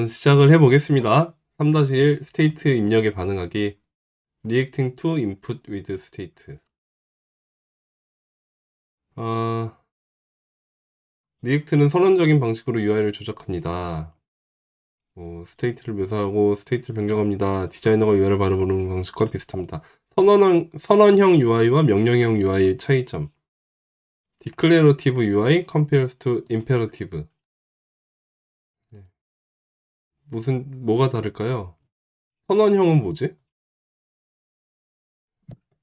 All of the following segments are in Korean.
시작을 해보겠습니다. 3-1 스테이트 입력에 반응하기 Reacting to input with state. 리액트는 선언적인 방식으로 UI를 조작합니다. 스테이트를 묘사하고 스테이트를 변경합니다. 디자이너가 UI를 바라보는 방식과 비슷합니다. 선언형 UI와 명령형 UI의 차이점. Declarative UI compares to imperative. 뭐가 다를까요? 선언형은 뭐지?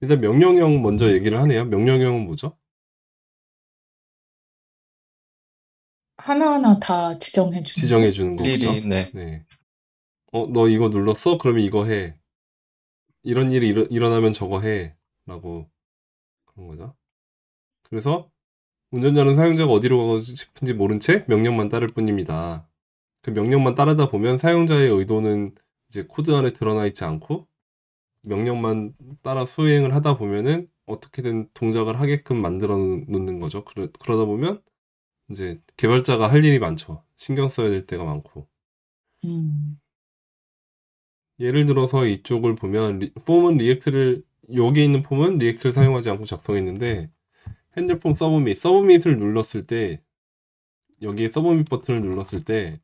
일단 명령형 먼저 얘기를 하네요. 명령형은 뭐죠? 하나하나 다 지정해 주는 지정해 거? 주는 거, 일일이, 그죠? 네. 네. 너 이거 눌렀어? 그러면 이거 해. 이런 일이 일어나면 저거 해. 라고 그런 거죠. 그래서 운전자는 사용자가 어디로 가고 싶은지 모른 채 명령만 따를 뿐입니다. 그 명령만 따르다 보면 사용자의 의도는 이제 코드 안에 드러나 있지 않고 명령만 따라 수행을 하다 보면은 어떻게든 동작을 하게끔 만들어 놓는 거죠. 그러다 보면 이제 개발자가 할 일이 많죠. 신경 써야 될 때가 많고. 음, 예를 들어서 이쪽을 보면 폼은 리액트를 여기 있는 폼은 리액트를 사용하지 않고 작성했는데 핸들폼 서브밋을 눌렀을 때 여기에 서브밋 버튼을 눌렀을 때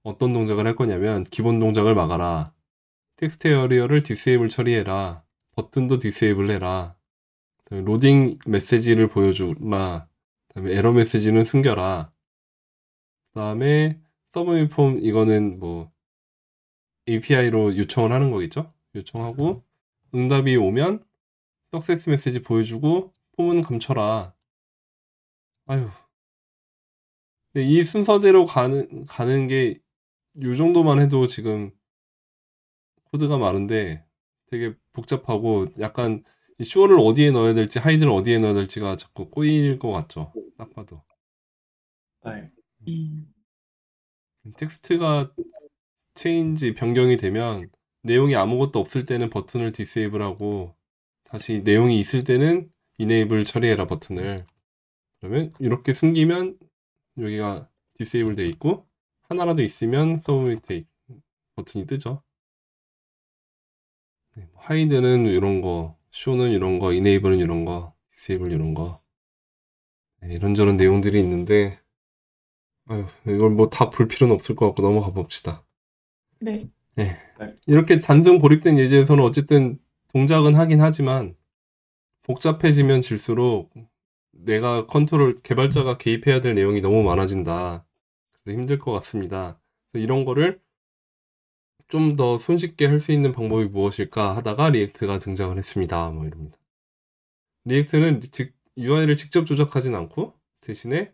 어떤 동작을 할 거냐면 기본 동작을 막아라. 텍스트 에어리어를 디세이블 처리해라. 버튼도 디세이블 해라. 로딩 메시지를 보여주라. 그다음에 에러 메시지는 숨겨라. 그다음에 서브밋 폼 이거는 뭐 API로 요청을 하는 거겠죠? 요청하고 응답이 오면 석세스 메시지 보여주고 폼은 감춰라. 아유. 근데 이 순서대로 가는 게 요 정도만 해도 지금 코드가 많은데 되게 복잡하고 약간 이 쇼를 어디에 넣어야 될지 하이드를 어디에 넣어야 될지가 자꾸 꼬일 것 같죠. 딱 봐도. 네. 음, 텍스트가 체인지 변경이 되면 내용이 아무것도 없을 때는 버튼을 디세이블하고 다시 내용이 있을 때는 이네이블 처리해라 버튼을. 그러면 이렇게 숨기면 여기가 디세이블 돼 있고 하나라도 있으면 서브밋 버튼이 뜨죠. 네, 하이드는 이런 거, 쇼는 이런 거, 이네이블은 이런 거, 디세이블 이런 거. 네, 이런저런 내용들이 있는데 아유, 이걸 뭐 다 볼 필요는 없을 것 같고 넘어가 봅시다. 네. 네. 네. 이렇게 단순 고립된 예제에서는 어쨌든 동작은 하긴 하지만 복잡해지면 질수록 내가 개발자가 개입해야 될 내용이 너무 많아진다. 그래서 힘들 것 같습니다. 이런 거를 좀 더 손쉽게 할 수 있는 방법이 무엇일까 하다가 리액트가 등장을 했습니다. 뭐 이럽니다. 리액트는 UI를 직접 조작하진 않고 대신에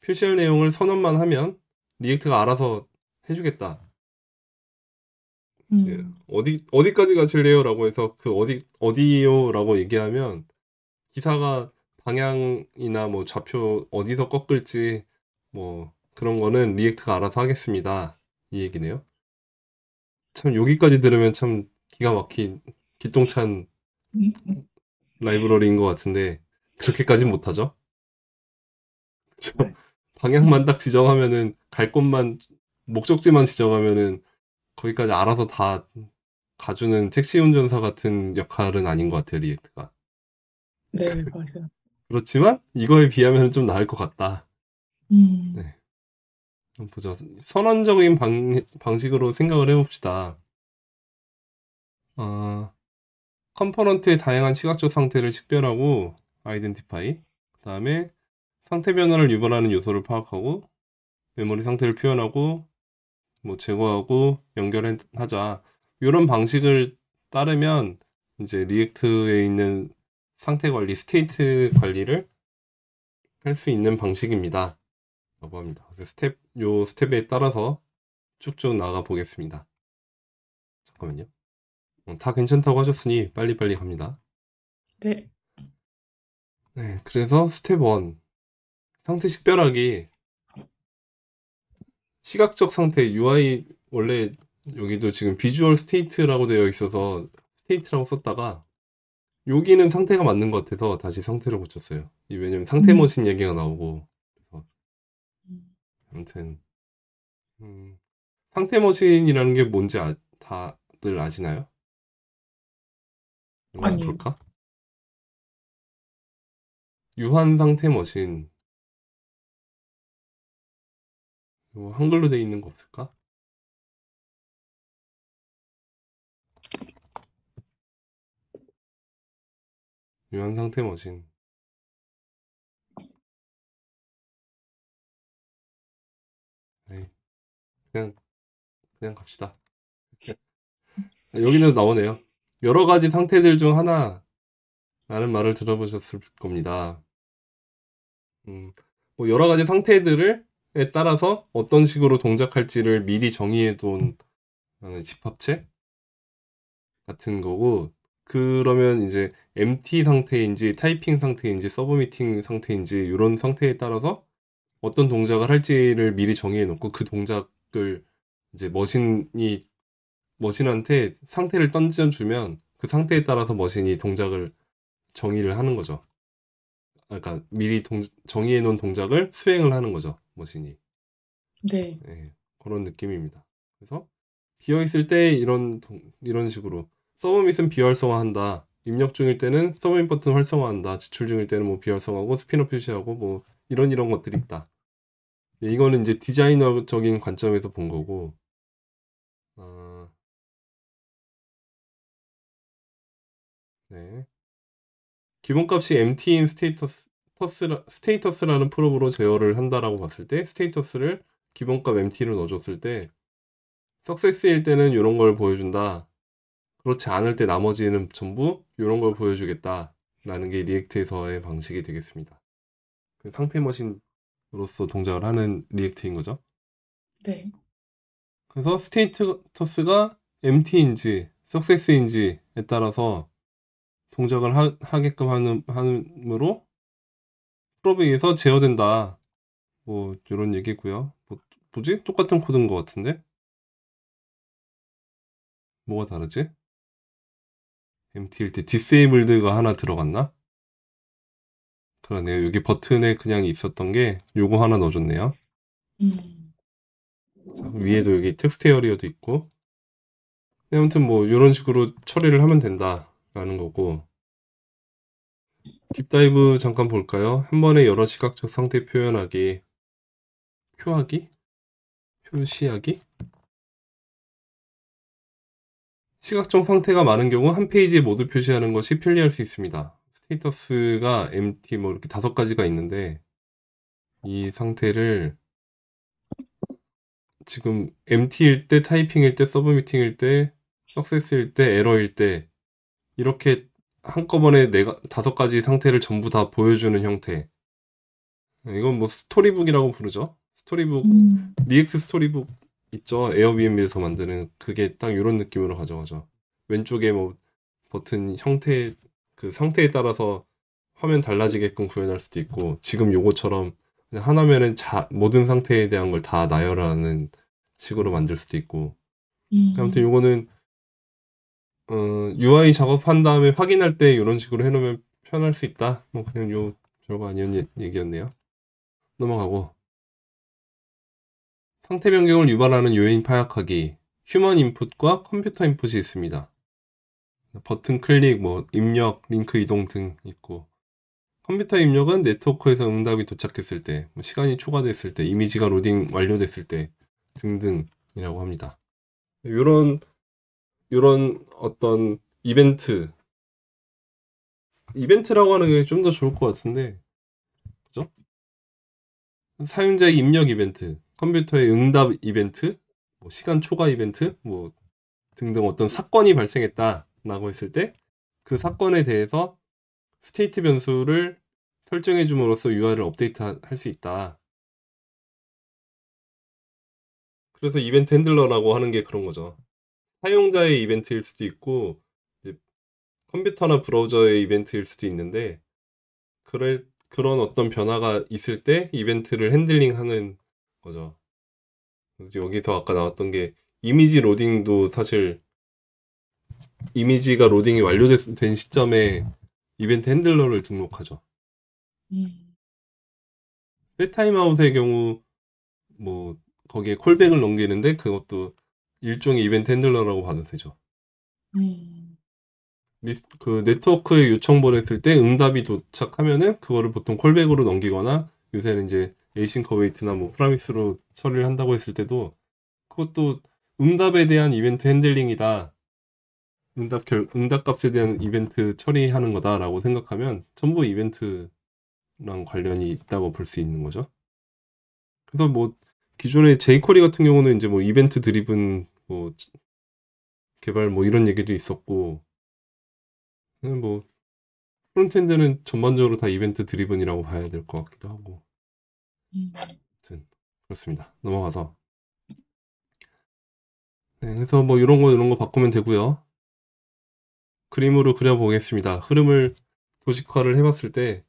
표시할 내용을 선언만 하면 리액트가 알아서 해주겠다. 예, 음, 어디까지 가실래요? 라고 해서 그 어디요? 라고 얘기하면 기사가 방향이나 뭐 좌표 어디서 꺾을지 뭐 그런 거는 리액트가 알아서 하겠습니다. 이 얘기네요. 참 여기까지 들으면 참 기가 막힌 기똥찬 라이브러리인 것 같은데 그렇게까진 못하죠. 네. 방향만 딱 지정하면은 갈 곳만 목적지만 지정하면은 거기까지 알아서 다 가주는 택시 운전사 같은 역할은 아닌 것 같아요, 리액트가. 네, 맞아요. 그렇지만 이거에 비하면 좀 나을 것 같다. 음, 네. 한번 보죠. 선언적인 방식으로 생각을 해봅시다. 컴포넌트의 다양한 시각적 상태를 식별하고 아이덴티파이. 그 다음에 상태 변화를 유발하는 요소를 파악하고 메모리 상태를 표현하고 뭐 제거하고 연결하자. 이런 방식을 따르면 이제 리액트에 있는 상태 관리, 스테이트 관리를 할 수 있는 방식입니다. 라고 합니다. 그래서 요 스텝에 따라서 쭉쭉 나가 보겠습니다. 잠깐만요. 다 괜찮다고 하셨으니 빨리빨리 갑니다. 네. 네, 그래서 스텝 1. 상태 식별하기. 시각적 상태, UI, 원래 여기도 지금 비주얼 스테이트라고 되어 있어서 스테이트라고 썼다가 여기는 상태가 맞는 것 같아서 다시 상태를 고쳤어요. 왜냐면 상태 음, 머신 얘기가 나오고. 그래서 아무튼 상태 머신이라는 게 뭔지 다들 아시나요? 한번 아니요. 볼까? 유한 상태 머신. 이거 한글로 돼 있는 거 없을까? 유한 상태 머신. 에이, 그냥 갑시다. 여기는 나오네요. 여러 가지 상태들 중 하나라는 말을 들어보셨을 겁니다. 뭐 여러 가지 상태들에 따라서 어떤 식으로 동작할지를 미리 정의해둔 집합체 같은 거고, 그러면 이제 MT 상태인지 타이핑 상태인지 서브미팅 상태인지 이런 상태에 따라서 어떤 동작을 할지를 미리 정의해 놓고 그 동작을 이제 머신한테 상태를 던져주면 그 상태에 따라서 머신이 동작을 정의를 하는 거죠. 그러니까 미리 정의해 놓은 동작을 수행을 하는 거죠, 머신이. 네. 예, 그런 느낌입니다. 그래서 비어있을 때 이런 식으로 서브밋은 비활성화한다. 입력 중일 때는 서브밋 버튼 활성화한다. 지출 중일 때는 뭐 비활성화하고 스피너 표시하고 뭐 이런 것들이 있다. 예, 이거는 이제 디자이너적인 관점에서 본 거고, 네. 기본값이 empty인 스테이터스라는 프로브로 제어를 한다라고 봤을 때 스테이터스를 기본값 empty로 넣어줬을 때 석세스일 때는 이런 걸 보여준다. 그렇지 않을 때 나머지는 전부 이런 걸 보여주겠다. 라는 게 리액트에서의 방식이 되겠습니다. 그 상태 머신으로서 동작을 하는 리액트인 거죠. 네. 그래서 스테이터스가 empty인지 석세스인지에 따라서 동작을 하게끔 함으로 프로브에 의해서 제어된다. 뭐 이런 얘기고요. 뭐지? 똑같은 코드인 것 같은데? 뭐가 다르지? empty일 때 disabled가 하나 들어갔나? 그러네요. 여기 버튼에 그냥 있었던 게 요거 하나 넣어줬네요. 자, 위에도 여기 텍스트 에어리어도 있고. 아무튼 뭐 이런 식으로 처리를 하면 된다라는 거고. 딥다이브 잠깐 볼까요? 한 번에 여러 시각적 상태 표시하기? 시각적 상태가 많은 경우 한 페이지에 모두 표시하는 것이 편리할 수 있습니다. 스테이터스가 empty 뭐 이렇게 5가지가 있는데 이 상태를 지금 empty일 때, 타이핑일 때, 서브미팅일 때, 석세스일 때, 에러일 때 이렇게 한꺼번에 5가지 상태를 전부 다 보여주는 형태. 이건 뭐 스토리북이라고 부르죠. 스토리북, 리액트 스토리북 있죠. 에어비앤비에서 만드는 그게 딱 이런 느낌으로 가져가죠. 왼쪽에 뭐 버튼 형태, 그 상태에 따라서 화면 달라지게끔 구현할 수도 있고, 지금 요거처럼 그냥 하나면은 모든 상태에 대한 걸 다 나열하는 식으로 만들 수도 있고. 아무튼 요거는 UI 작업한 다음에 확인할 때 이런 식으로 해놓으면 편할 수 있다. 뭐 그냥 별거 아니었 얘기였네요. 넘어가고, 상태 변경을 유발하는 요인 파악하기. 휴먼 인풋과 컴퓨터 인풋이 있습니다. 버튼 클릭, 뭐 입력, 링크 이동 등 있고, 컴퓨터 입력은 네트워크에서 응답이 도착했을 때, 뭐 시간이 초과됐을 때, 이미지가 로딩 완료됐을 때 등등이라고 합니다. 이런 어떤 이벤트라고 하는 게 좀 더 좋을 것 같은데, 그죠? 사용자의 입력 이벤트, 컴퓨터의 응답 이벤트, 뭐 시간 초과 이벤트, 뭐 등등 어떤 사건이 발생했다라고 했을 때 그 사건에 대해서 스테이트 변수를 설정해 줌으로써 UI를 업데이트 할 수 있다. 그래서 이벤트 핸들러라고 하는 게 그런 거죠. 사용자의 이벤트일 수도 있고 이제 컴퓨터나 브라우저의 이벤트일 수도 있는데 그런 어떤 변화가 있을 때 이벤트를 핸들링하는 거죠. 그래서 여기서 아까 나왔던 게 이미지 로딩도 사실 이미지가 로딩이 완료된 시점에 이벤트 핸들러를 등록하죠. 셋 타임아웃의 경우 뭐 거기에 콜백을 넘기는데 그것도 일종의 이벤트 핸들러라고 봐도 되죠. 그 네트워크에 요청 보냈을 때 응답이 도착하면은 그거를 보통 콜백으로 넘기거나 요새는 이제 에이싱크 어웨이트나 뭐 프라미스로 처리를 한다고 했을 때도 그것도 응답에 대한 이벤트 핸들링이다. 응답 값에 대한 이벤트 처리하는 거다라고 생각하면 전부 이벤트랑 관련이 있다고 볼 수 있는 거죠. 그래서 뭐 기존의 jQuery 같은 경우는 이제 뭐 이벤트 드리븐 뭐 개발 뭐 이런 얘기도 있었고 뭐 프론트엔드는 전반적으로 다 이벤트 드리븐이라고 봐야 될 것 같기도 하고 아무튼 그렇습니다. 넘어가서 네, 그래서 뭐 이런 거 바꾸면 되고요. 그림으로 그려보겠습니다. 흐름을 도식화를 해봤을 때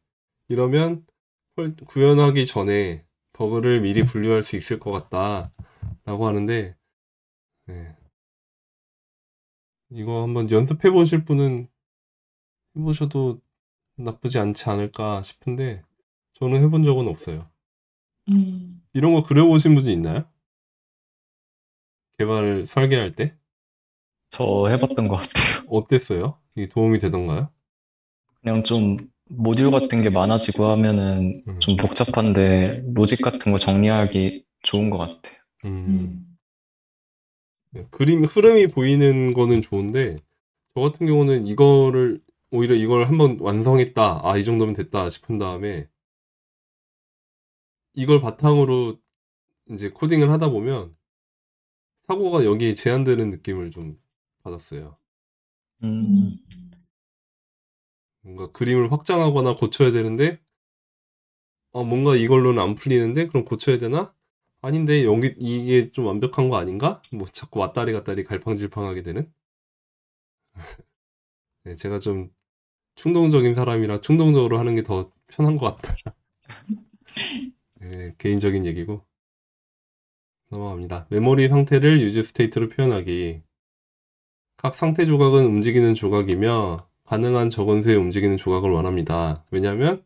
이러면 구현하기 전에 버그를 미리 분류할 수 있을 것 같다 라고 하는데 네. 이거 한번 연습해 보실 분은 해보셔도 나쁘지 않지 않을까 싶은데 저는 해본 적은 없어요. 이런 거 그려보신 분이 있나요? 개발을 설계할 때? 저 해봤던 것 같아요. 어땠어요? 이게 도움이 되던가요? 그냥 좀 모듈 같은 게 많아지고 하면은 좀 복잡한데 로직 같은 거 정리하기 좋은 것 같아요. 네, 그림 흐름이 보이는 거는 좋은데 저 같은 경우는 오히려 이걸 한번 완성했다. 아, 이 정도면 됐다 싶은 다음에 이걸 바탕으로 이제 코딩을 하다 보면 사고가 여기에 제한되는 느낌을 좀 받았어요. 뭔가 그림을 확장하거나 고쳐야 되는데 뭔가 이걸로는 안 풀리는데 그럼 고쳐야 되나? 아닌데 여기 이게 좀 완벽한 거 아닌가? 뭐 자꾸 왔다리 갔다리 갈팡질팡하게 되는? 네, 제가 좀 충동적인 사람이라 충동적으로 하는 게 더 편한 것 같다. 네, 개인적인 얘기고 넘어갑니다. 메모리 상태를 유즈 스테이트로 표현하기. 각 상태 조각은 움직이는 조각이며 가능한 적은 수의 움직이는 조각을 원합니다. 왜냐하면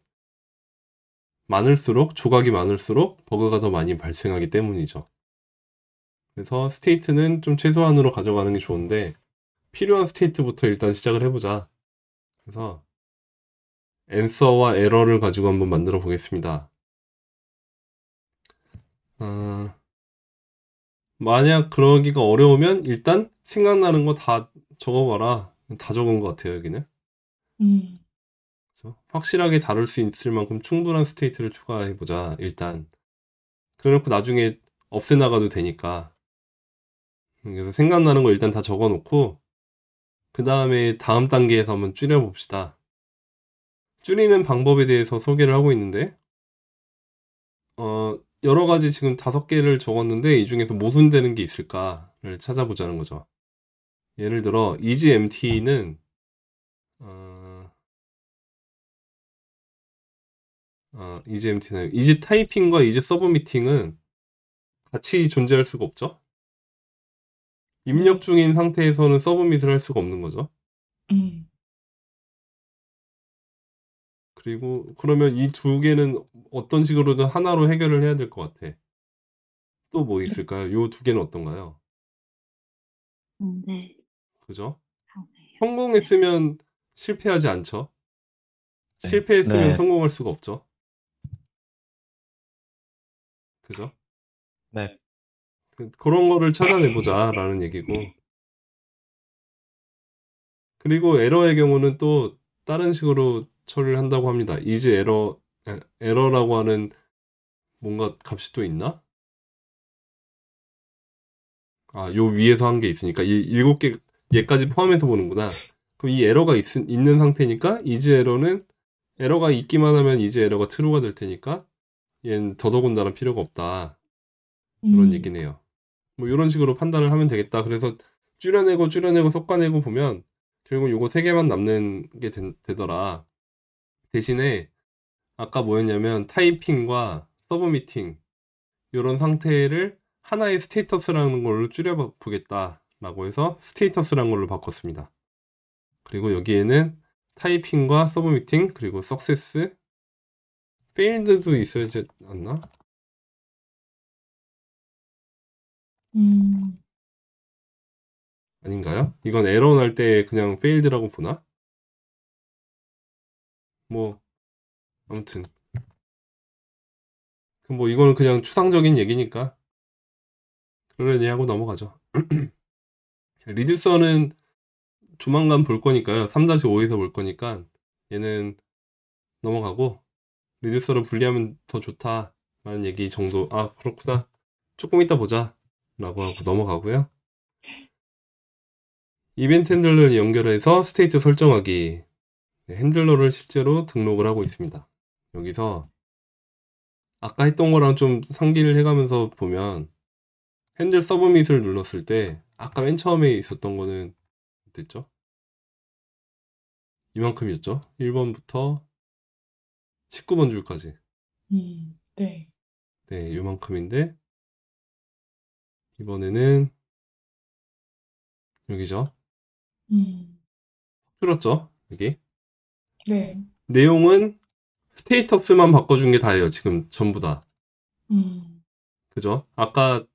조각이 많을수록 버그가 더 많이 발생하기 때문이죠. 그래서 스테이트는 좀 최소한으로 가져가는 게 좋은데 필요한 스테이트부터 일단 시작을 해보자. 그래서 앤서와 에러를 가지고 한번 만들어 보겠습니다. 만약 그러기가 어려우면 일단 생각나는 거 다 적어봐라. 다 적은 것 같아요, 여기는. 그래서 확실하게 다룰 수 있을 만큼 충분한 스테이트를 추가해보자, 일단. 그래놓고 나중에 없애나가도 되니까. 그래서 생각나는 거 일단 다 적어놓고 그 다음에 다음 단계에서 한번 줄여봅시다. 줄이는 방법에 대해서 소개를 하고 있는데 여러 가지 지금 5개를 적었는데 이 중에서 모순되는 게 있을까를 찾아보자는 거죠. 예를 들어 EasyMT는 EasyMT는 EasyTyping과 EasySubmitting은 같이 존재할 수가 없죠. 입력 중인 상태에서는 서브밋을 할 수가 없는 거죠. 그리고 그러면 이 2개는 어떤 식으로든 하나로 해결을 해야 될 것 같아. 또 뭐 있을까요? 요 2개는 어떤가요? 네. 그죠? 성공했으면 실패하지 않죠. 네. 실패했으면 네. 성공할 수가 없죠. 그죠? 네. 그런 거를 찾아내보자 라는 얘기고 그리고 에러의 경우는 또 다른 식으로 처리를 한다고 합니다. 에러라고 하는 뭔가 값이 또 있나? 요 위에서 한 게 있으니까 이 7개 얘까지 포함해서 보는구나. 그럼 이 에러가 있는 상태니까 에러가 있기만 하면 에러가 true가 될 테니까 얘는 더더군다나 필요가 없다. 그런 얘기네요. 뭐 이런 식으로 판단을 하면 되겠다. 그래서 줄여내고 섞어내고 보면 결국 요거 3개만 남는 게 되더라. 대신에 아까 뭐였냐면 타이핑과 서브미팅 이런 상태를 하나의 스테이터스라는 걸로 줄여보겠다라고 해서 스테이터스라는 걸로 바꿨습니다. 그리고 여기에는 타이핑과 서브미팅 그리고 석세스 페일드도 있어야지 않나? 음, 아닌가요? 이건 에러 날 때 그냥 페일드라고 보나? 뭐 아무튼 뭐 이거는 그냥 추상적인 얘기니까 그러려니 하고 넘어가죠. 리듀서는 조만간 볼 거니까요. 3-5에서 볼 거니까 얘는 넘어가고 리듀서를 분리하면 더 좋다라는 얘기 정도. 아 그렇구나. 조금 이따 보자 라고 하고 넘어가고요. 이벤트 핸들러를 연결해서 스테이트 설정하기. 네, 핸들러를 실제로 등록을 하고 있습니다. 여기서 아까 했던 거랑 좀 상기를 해가면서 보면 핸들 서브밋을 눌렀을 때 아까 맨 처음에 있었던 거는 됐죠? 이만큼이었죠? 1번부터 19번 줄까지. 네. 네, 이만큼인데 이번에는 여기죠. 음, 줄었죠? 여기. 네. 내용은 스테이터스만 바꿔준 게 다예요. 지금 전부 다. 음, 그죠? 아까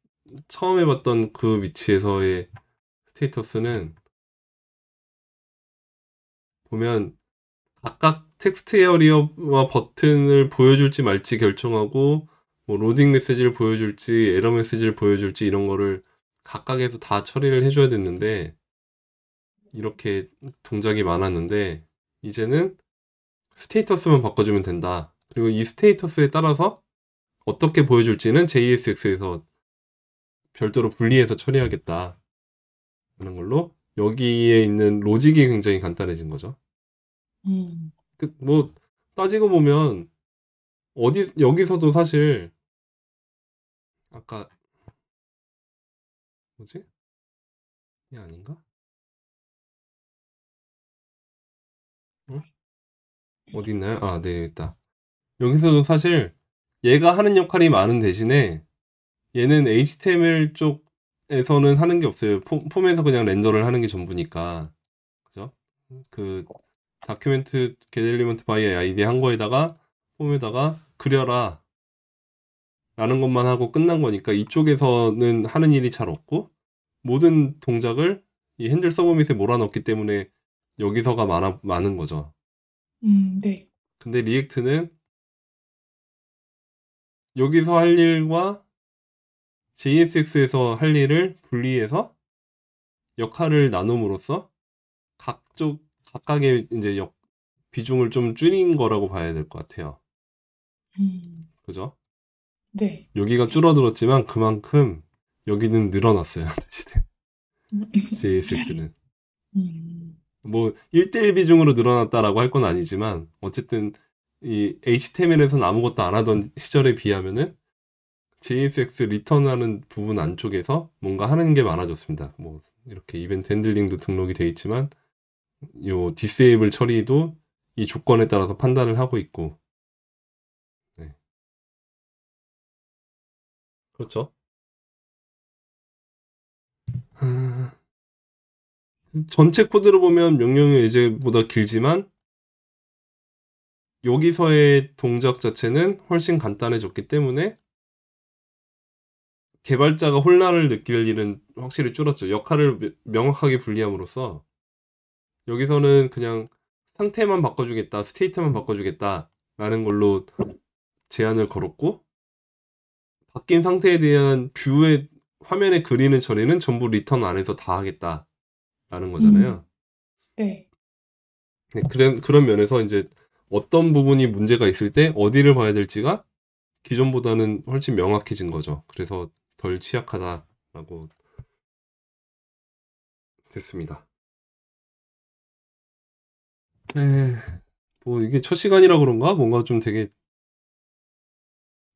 처음에 봤던 그 위치에서의 스테이터스는 보면 각각 텍스트 에어리어와 버튼을 보여줄지 말지 결정하고 뭐 로딩 메시지를 보여줄지 에러 메시지를 보여줄지 이런 거를 각각에서 다 처리를 해줘야 됐는데 이렇게 동작이 많았는데 이제는 스테이터스만 바꿔주면 된다. 그리고 이 스테이터스에 따라서 어떻게 보여줄지는 JSX에서 별도로 분리해서 처리하겠다 하는 걸로 여기에 있는 로직이 굉장히 간단해진 거죠. 음, 뭐 따지고 보면 여기서도 사실 아까 뭐지? 이 아닌가? 어? 어디 있나요? 아, 네, 여기 있다. 여기서도 사실 얘가 하는 역할이 많은 대신에 얘는 HTML 쪽에서는 하는 게 없어요. 폼에서 그냥 렌더를 하는 게 전부니까. 그죠? 그 다큐멘트 get element by id 한 거에다가 폼에다가 그려라 라는 것만 하고 끝난 거니까 이쪽에서는 하는 일이 잘 없고 모든 동작을 이 핸들 서브밋에 몰아넣기 때문에 여기서가 많은 거죠. 네. 근데 리액트는 여기서 할 일과 JSX에서 할 일을 분리해서 역할을 나눔으로써 각각의 이제 비중을 좀 줄인 거라고 봐야 될 것 같아요. 그죠? 네. 여기가 줄어들었지만 그만큼 여기는 늘어났어요. 대신에 JSX는. 뭐 1대1 비중으로 늘어났다라고 할 건 아니지만 어쨌든 이 HTML에서는 아무것도 안 하던 시절에 비하면은 JSX 리턴하는 부분 안쪽에서 뭔가 하는 게 많아졌습니다. 뭐 이렇게 이벤트 핸들링도 등록이 돼 있지만 요 디세이블 처리도 이 조건에 따라서 판단을 하고 있고 네. 그렇죠. 전체 코드를 보면 명령의 예제보다 길지만 여기서의 동작 자체는 훨씬 간단해졌기 때문에 개발자가 혼란을 느낄 일은 확실히 줄었죠. 역할을 명확하게 분리함으로써 여기서는 그냥 상태만 바꿔주겠다, 스테이트만 바꿔주겠다 라는 걸로 제한을 걸었고 바뀐 상태에 대한 뷰의 화면에 그리는 처리는 전부 리턴 안에서 다 하겠다 라는 거잖아요. 네. 네, 그런 면에서 이제 어떤 부분이 문제가 있을 때 어디를 봐야 될지가 기존보다는 훨씬 명확해진 거죠. 그래서 덜 취약하다라고 됐습니다. 네, 뭐 이게 첫 시간이라 그런가? 뭔가 좀 되게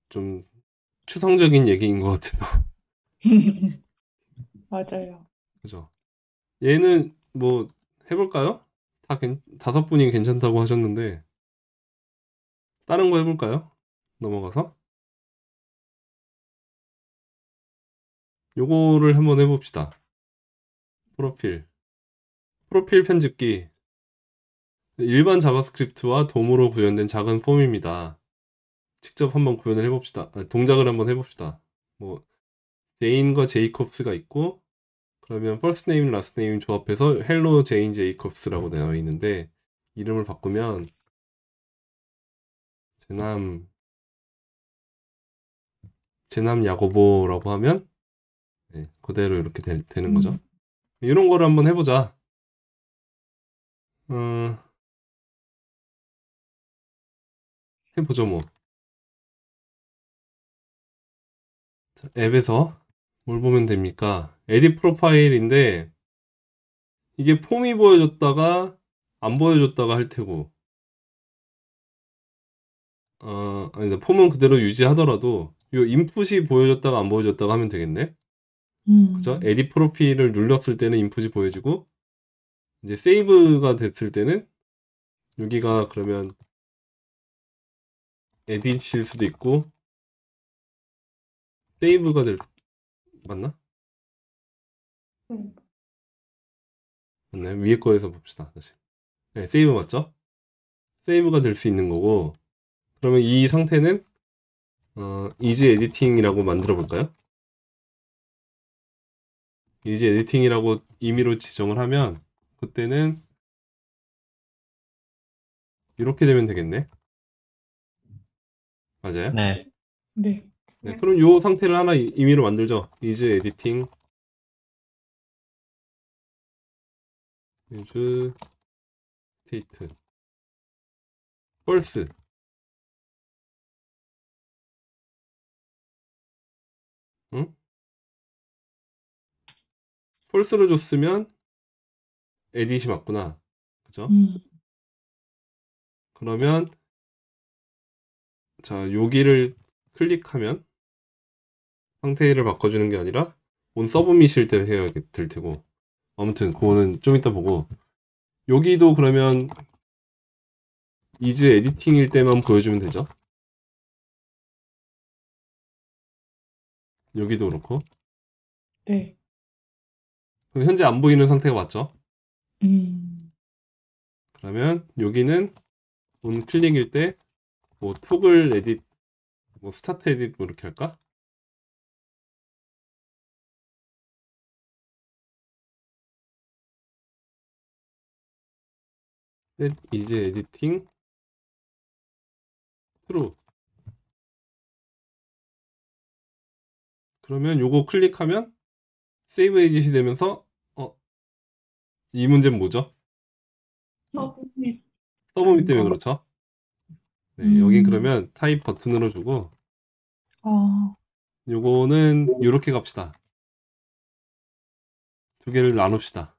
좀 추상적인 얘기인 것 같아요. 맞아요. 그죠? 얘는 뭐 해볼까요? 다섯 분이 괜찮다고 하셨는데 다른 거 해볼까요? 넘어가서 요거를 한번 해봅시다. 프로필 편집기 일반 자바스크립트와 돔으로 구현된 작은 폼입니다. 직접 한번 구현을 해봅시다. 동작을 한번 해봅시다. 뭐 제인과 제이콥스가 있고, 그러면 first name, last name 조합해서 헬로 제인 제이콥스라고 되어 있는데, 이름을 바꾸면 제남 야고보라고 하면 네, 그대로 이렇게 되는 거죠. 이런 거를 한번 해보자. 어, 해보죠 뭐. 자, 앱에서 뭘 보면 됩니까? 에딧 프로파일인데 이게 폼이 보여줬다가 안 보여줬다가 할 테고, 아니다, 폼은 그대로 유지하더라도 요 인풋이 보여줬다가 안 보여줬다가 하면 되겠네. 그죠? 에딧 프로필을 눌렀을 때는 인풋이 보여지고, 이제 세이브가 됐을 때는 여기가 그러면 에딧일 수도 있고 세이브가 맞나? 맞나요? 위에 거에서 봅시다. 다시. 네, 세이브 맞죠? 세이브가 될 수 있는 거고, 그러면 이 상태는 이지 에디팅이라고 만들어 볼까요? 이지 에디팅이라고 임의로 지정을 하면 그때는 이렇게 되면 되겠네. 맞아요? 네. 네. 네, 그럼 이 상태를 하나 임의로 만들죠. 이지 에디팅 use state false. 응? false로 줬으면 에딧이 맞구나. 그죠? 그러면 자, 여기를 클릭하면 상태를 바꿔주는 게 아니라 온 서브밋일 때 해야 될 테고, 아무튼 그거는 좀 이따 보고, 여기도 그러면 이즈 에디팅일 때만 보여주면 되죠. 여기도 그렇고. 네. 그럼 현재 안 보이는 상태가 맞죠? 음. 그러면 여기는 온 클릭일 때 뭐 토글 에딧, 뭐 스타트 에딧 뭐 이렇게 할까? 이즈 에디팅 트루. 그러면 요거 클릭하면 세이브 에짓이 되면서 이 문제는 뭐죠? 서브밋. 서브밋 때문에 거. 그렇죠? 네, 여긴 그러면 타입 버튼으로 주고, 아, 요거는 요렇게 갑시다. 두 개를 나눕시다.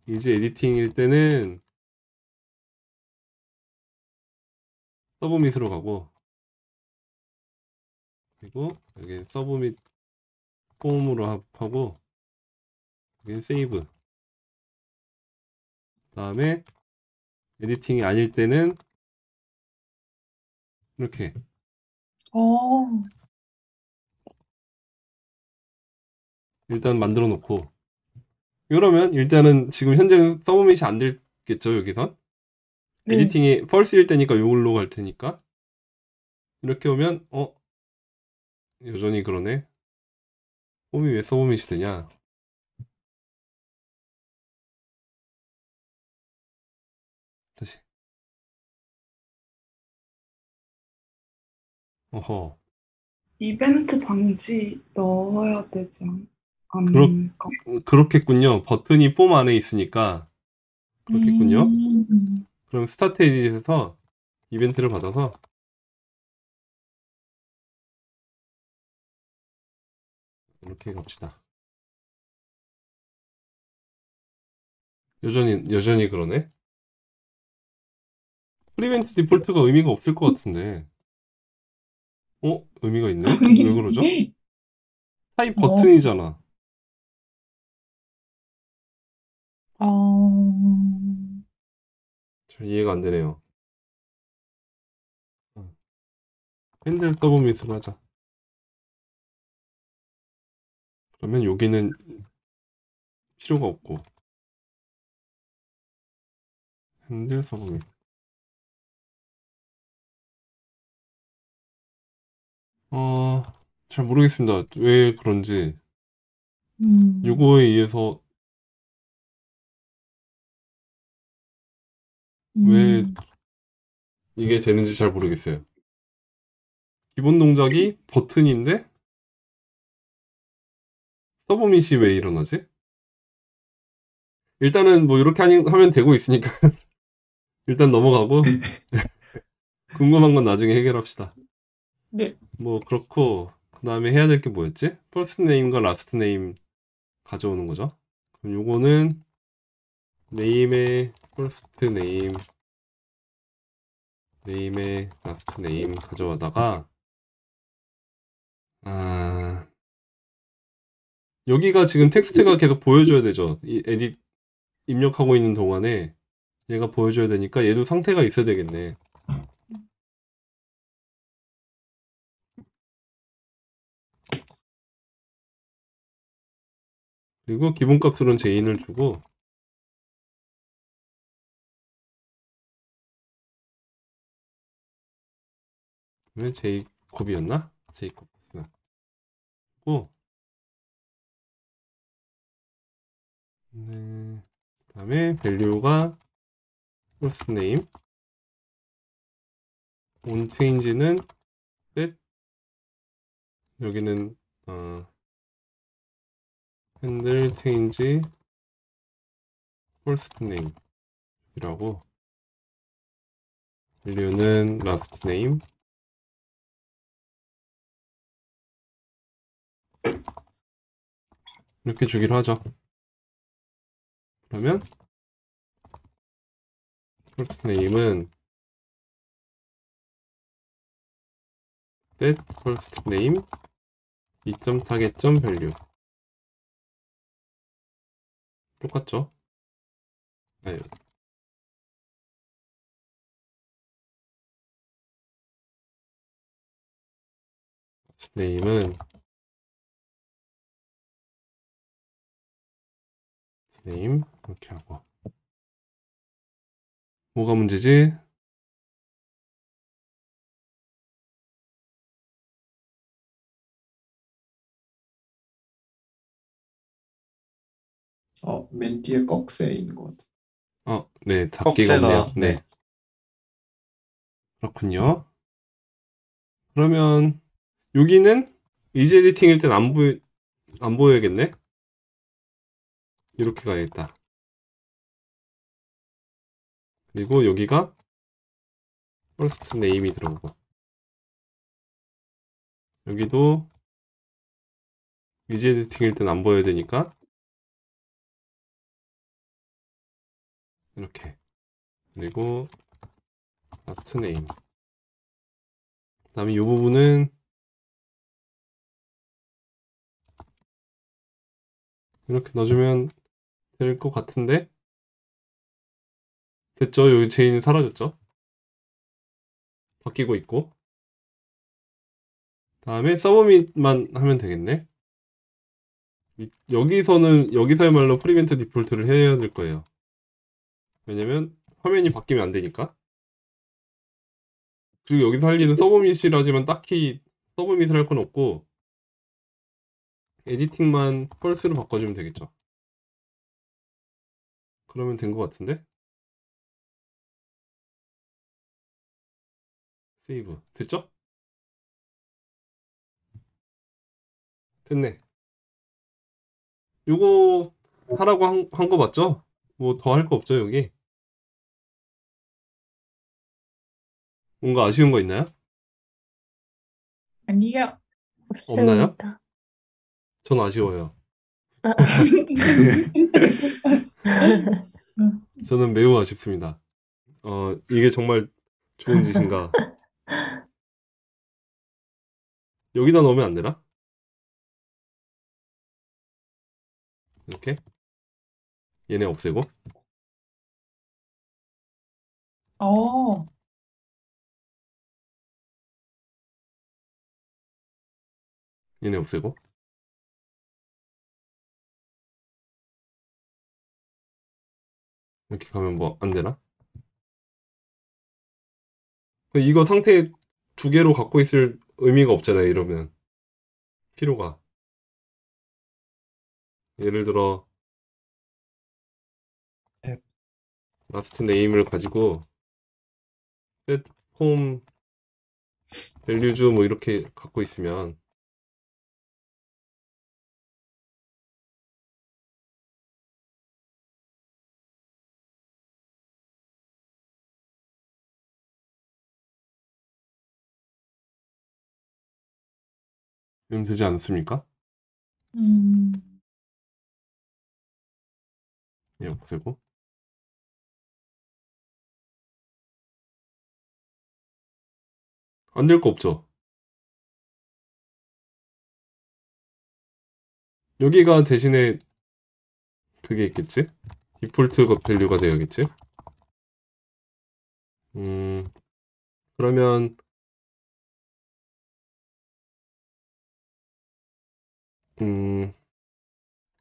이제 에디팅일 때는 서브밋으로 가고, 그리고 여기 서브밋 폼으로 하고, 여기 세이브. 다음에 에디팅이 아닐 때는 이렇게 어, 일단 만들어 놓고, 이러면 일단은 지금 현재는 서브밋이 안 되겠죠, 여기선? 네. 에디팅이 펄스일 때니까 요걸로 갈 테니까. 이렇게 오면 여전히 그러네. 폼이 왜 서브밋이 되냐? 다시. 어허. 이벤트 방지 넣어야 되지 그렇, 않을까? 그렇겠군요. 버튼이 폼 안에 있으니까 그렇겠군요. 음. 그럼 스타트 에디트에서 이벤트를 받아서 이렇게 갑시다. 여전히 그러네. 프리벤트 디폴트가 의미가 없을 것 같은데. 의미가 있네? 왜 그러죠? 타입 어, 버튼이잖아. 어, 잘 이해가 안 되네요. 핸들 서브밋으로 하자. 그러면 여기는 필요가 없고. 핸들 서브밋. 잘 모르겠습니다. 왜 그런지. 음. 요거에 의해서 왜 음. 이게 되는지 잘 모르겠어요. 기본 동작이 버튼인데 서브밋이 왜 일어나지? 일단은 뭐 이렇게 하면 되고 있으니까 일단 넘어가고 궁금한 건 나중에 해결합시다. 네. 뭐 그렇고 그다음에 해야 될 게 뭐였지? 퍼스트 네임과 라스트 네임 가져오는 거죠. 그럼 요거는 네임의 퍼스트 네임, 네임의 라스트 네임 가져다가 여기가 지금 텍스트가 계속 보여줘야 되죠. 이 에딧 입력하고 있는 동안에 얘가 보여줘야 되니까 얘도 상태가 있어야 되겠네. 그리고 기본값으로는 제인을 주고 왜 제이콥이었나? 제이콥스 고 네. 그다음에 밸류가 first name on change는 set 여기는 handle change first name 이라고 밸류는 last name 이렇게 주기로 하죠. 그러면 first name은 set first name 2.target.value 똑같죠? 네. name은 name 이렇게 하고 뭐가 문제지? 맨 뒤에 꺽쇠 있는 것 같아. 네, 닫기가 없네요. 네, 네. 그렇군요. 그러면 여기는 이지 에디팅일 땐 안 보여야겠네? 이렇게 가야겠다. 그리고 여기가 first name이 들어오고 여기도 이지 에디팅일 땐 안 보여야 되니까 이렇게 그리고 last name 그 다음에 이 부분은 이렇게 넣어주면 될 것 같은데 됐죠? 여기 제인은 사라졌죠? 바뀌고 있고 다음에 서브밋만 하면 되겠네. 여기서야말로 프리벤트 디폴트를 해야 될 거예요. 왜냐면 화면이 바뀌면 안 되니까. 그리고 여기서 할 일은 서브밋이라지만 딱히 서브밋을 할 건 없고 에디팅만 펄스로 바꿔주면 되겠죠. 그러면 된 것 같은데? 세이브 됐죠? 됐네. 요거 하라고 한 거 맞죠? 뭐 더 할 거 없죠 여기? 뭔가 아쉬운 거 있나요? 아니요. 없나요? 없습니다. 전 아쉬워요. 저는 매우 아쉽습니다. 이게 정말 좋은 짓인가? 여기다 넣으면 안 되나? 이렇게 얘네 없애고 어. 얘네 없애고 이렇게 가면 뭐 안 되나? 이거 상태 두 개로 갖고 있을 의미가 없잖아요. 이러면 필요가. 예를 들어 앱. 라스트 네임을 가지고 set 폼 밸류주 뭐 이렇게 갖고 있으면 되지 않습니까? 음, 예, 없애고. 안 될 거 없죠. 여기가 대신에 그게 있겠지? 디폴트 것 밸류가 되어야겠지? 그러면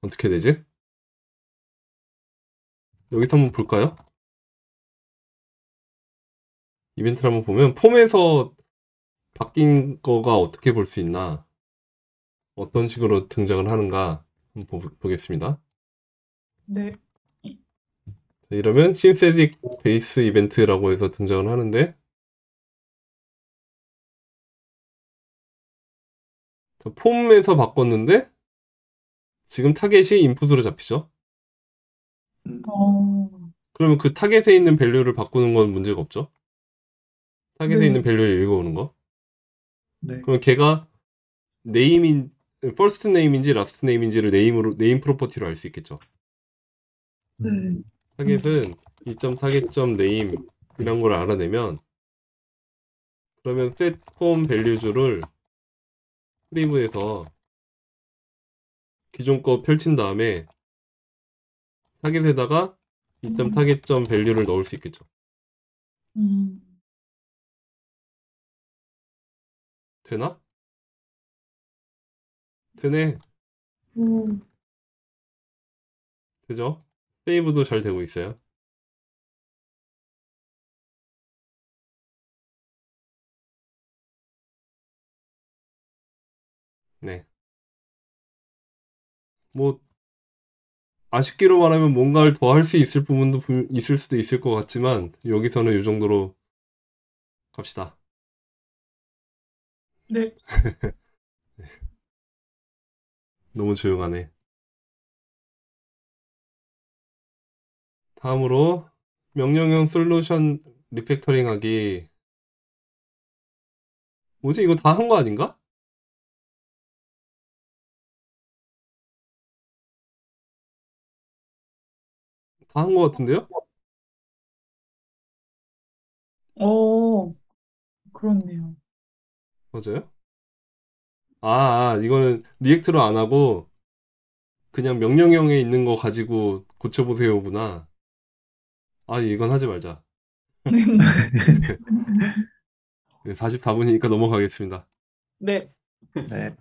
어떻게 되지? 여기서 한번 볼까요? 이벤트를 한번 보면 폼에서 바뀐 거가 어떻게 볼 수 있나? 어떤 식으로 등장을 하는가 한번 보겠습니다. 네. 자, 이러면 신세딕 베이스 이벤트라고 해서 등장을 하는데 자, 폼에서 바꿨는데 지금 타겟이 인풋으로 잡히죠? 어, 그러면 그 타겟에 있는 밸류를 바꾸는 건 문제가 없죠? 타겟에 네. 있는 밸류를 읽어오는 거. 네. 그럼 걔가 네임인 퍼스트 네임인지 라스트 네임인지를 네임 프로퍼티로 알 수 있겠죠. 네. 타겟은 2.타겟.name 이런 걸 알아내면 그러면 set form value를 프리브에서 기존 거 펼친 다음에 타겟에다가 2.타겟.value를 넣을 수 있겠죠. 음, 되나? 되네. 오, 되죠? 세이브도 잘 되고 있어요. 네. 뭐 아쉽기로 말하면 뭔가를 더 할 수 있을 부분도 있을 수도 있을 것 같지만 여기서는 이 정도로 갑시다. 네. 너무 조용하네. 다음으로 명령형 솔루션 리팩터링 하기. 뭐지? 이거 다 한 거 아닌가? 다 한 거 같은데요? 그렇네요. 맞아요? 이거는 리액트로 안 하고 그냥 명령형에 있는 거 가지고 고쳐보세요구나. 이건 하지 말자. 네, 44분이니까 넘어가겠습니다. 네. 네.